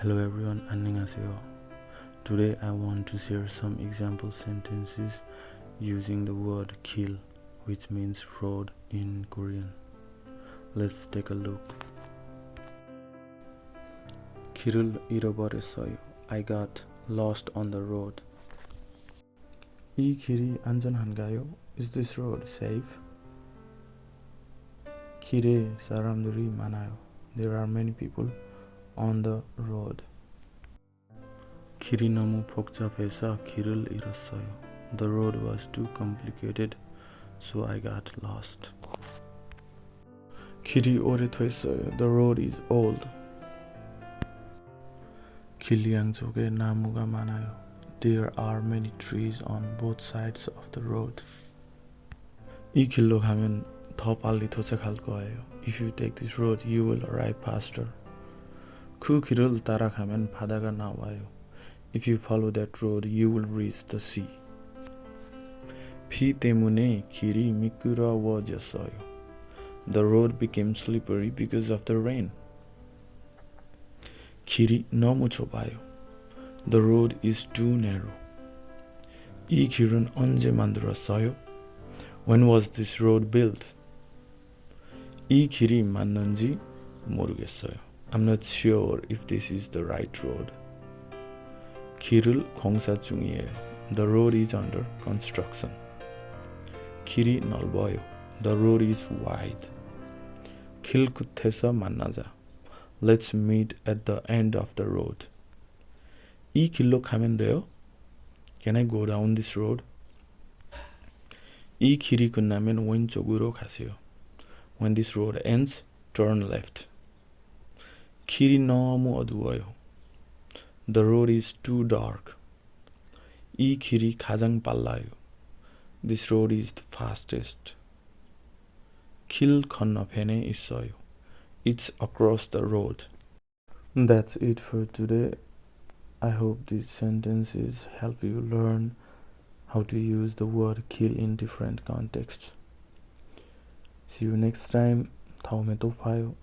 Hello everyone, 안녕하세요. Today I want to share some example sentences using the word kill, which means road in Korean. Let's take a look. 길을 잃어버렸어요. I got lost on the road. 이 길이 안전한가요? Is this road safe? 길에 사람들이 많아요. There are many people on the road. 길이 너무 복잡해서 길을 잃었어요. The road was too complicated, so I got lost. 길이 오래됐어요. The road is old. 길 양쪽에 나무가 많아요. There are many trees on both sides of the road. 이 길로 가면 더 빨리 도착할 거예요. If you take this road, you will arrive faster. 그 길을 따라가면 바다가 나와요. If you follow that road, you will reach the sea. 비 때문에 길이 미끄러워졌어요. The road became slippery because of the rain. 길이 너무 좁아요. The road is too narrow. 이 길은 언제 만들었어요? When was this road built? 이 길이 맞는지 모르겠어요. I'm not sure if this is the right road. 길을 공사 중이에요. The road is under construction. 길이 넓어요. The road is wide. 길 끝에서 만나자. Let's meet at the end of the road. 이 길로 가면 돼요? Can I go down this road? 이 길이 끝나면 왼쪽으로 가세요. When this road ends, turn left. 길이 너무 어두워요. The road is too dark. 이 길이 가장 빨라요. This road is the fastest. 길 건너편에 있어요. It's across the road. That's it for today. I hope these sentences help you learn how to use the word kill in different contexts. See you next time. 다음에 또 봐요.